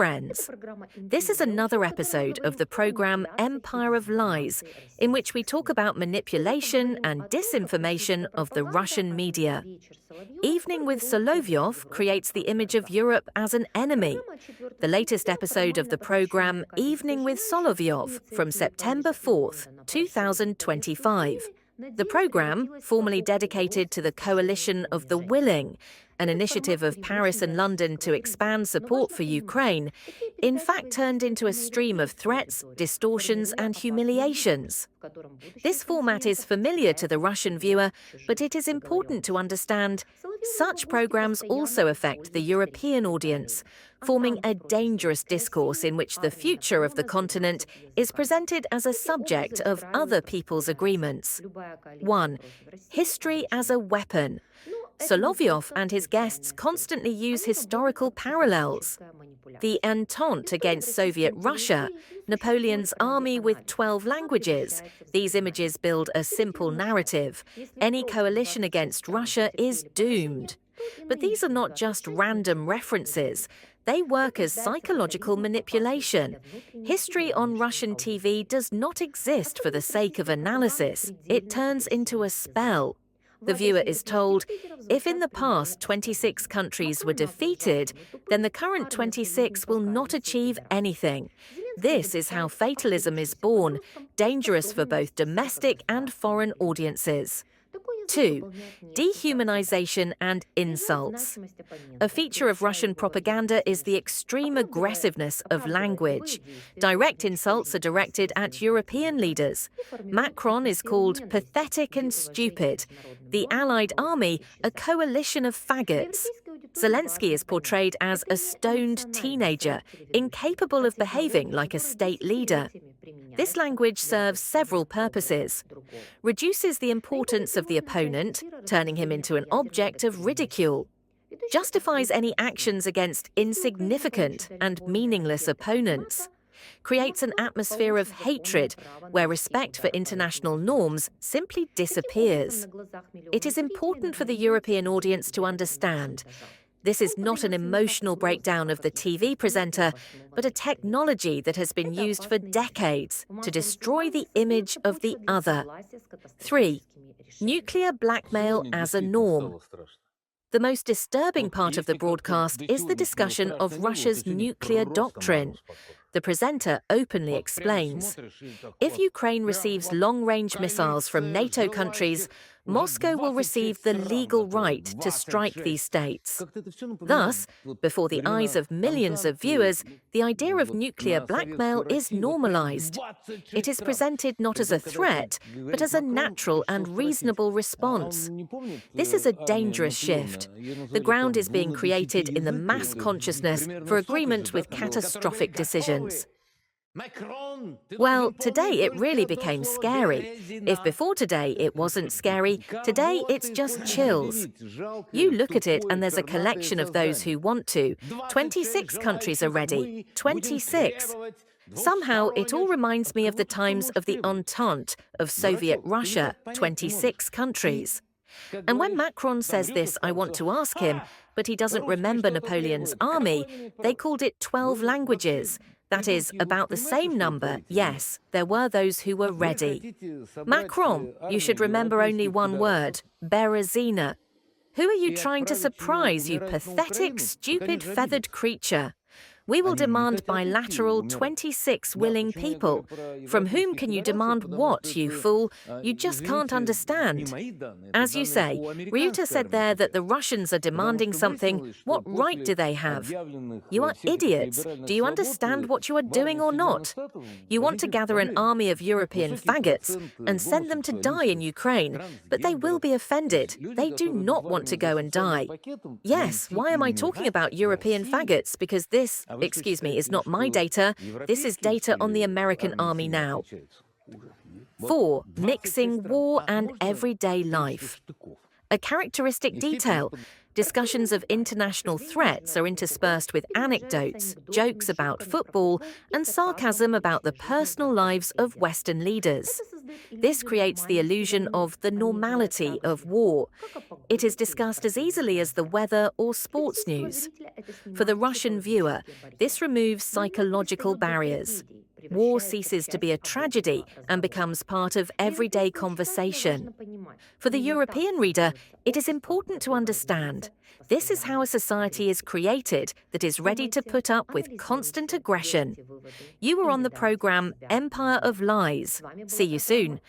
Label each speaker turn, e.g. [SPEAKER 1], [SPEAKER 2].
[SPEAKER 1] friends. This is another episode of the program Empire of Lies, in which we talk about manipulation and disinformation of the Russian media. Evening with Solovyov creates the image of Europe as an enemy. The latest episode of the program Evening with Solovyov from September 4th, 2025. The program, formerly dedicated to the Coalition of the Willing, an initiative of Paris and London to expand support for Ukraine, in fact turned into a stream of threats, distortions and humiliations. This format is familiar to the Russian viewer, but it is important to understand such programs also affect the European audience, forming a dangerous discourse in which the future of the continent is presented as a subject of other people's agreements. 1. History as a weapon. Solovyov and his guests constantly use historical parallels. The Entente against Soviet Russia, Napoleon's army with 12 languages. These images build a simple narrative. Any coalition against Russia is doomed. But these are not just random references. They work as psychological manipulation. History on Russian TV does not exist for the sake of analysis. It turns into a spell. The viewer is told, if in the past 26 countries were defeated, then the current 26 will not achieve anything. This is how fatalism is born, dangerous for both domestic and foreign audiences. 2. Dehumanization and insults. A feature of Russian propaganda is the extreme aggressiveness of language. Direct insults are directed at European leaders. Macron is called pathetic and stupid. The Allied army, a coalition of faggots. Zelensky is portrayed as a stoned teenager, incapable of behaving like a state leader. This language serves several purposes. Reduces the importance of the opponent, turning him into an object of ridicule. Justifies any actions against insignificant and meaningless opponents. Creates an atmosphere of hatred, where respect for international norms simply disappears. It is important for the European audience to understand. This is not an emotional breakdown of the TV presenter, but a technology that has been used for decades to destroy the image of the other. 3. Nuclear blackmail as a norm. The most disturbing part of the broadcast is the discussion of Russia's nuclear doctrine. The presenter openly explains, if Ukraine receives long-range missiles from NATO countries, Moscow will receive the legal right to strike these states. Thus, before the eyes of millions of viewers, the idea of nuclear blackmail is normalized. It is presented not as a threat, but as a natural and reasonable response. This is a dangerous shift. The ground is being created in the mass consciousness for agreement with catastrophic decisions. Well, today it really became scary. If before today it wasn't scary, today it's just chills. You look at it and there's a collection of those who want to. 26 countries are ready. 26. Somehow it all reminds me of the times of the Entente of Soviet Russia, 26 countries. And when Macron says this, I want to ask him, but he doesn't remember Napoleon's army, they called it 12 languages. That is, about the same number, yes, there were those who were ready. Macron, you should remember only one word, Berezina. Who are you trying to surprise, you pathetic, stupid, feathered creature? We will demand bilateral 26 willing people. From whom can you demand what, you fool? You just can't understand. As you say, Ryuta said there that the Russians are demanding something. What right do they have? You are idiots. Do you understand what you are doing or not? You want to gather an army of European faggots and send them to die in Ukraine, but they will be offended. They do not want to go and die. Yes, why am I talking about European faggots? Because this, is not my data. This is data on the American army now. 4. Mixing war and everyday life. A characteristic detail. Discussions of international threats are interspersed with anecdotes, jokes about football, and sarcasm about the personal lives of Western leaders. This creates the illusion of the normality of war. It is discussed as easily as the weather or sports news. For the Russian viewer, this removes psychological barriers. War ceases to be a tragedy and becomes part of everyday conversation. For the European reader, it is important to understand this is how a society is created that is ready to put up with constant aggression. You were on the program Empire of Lies. See you soon.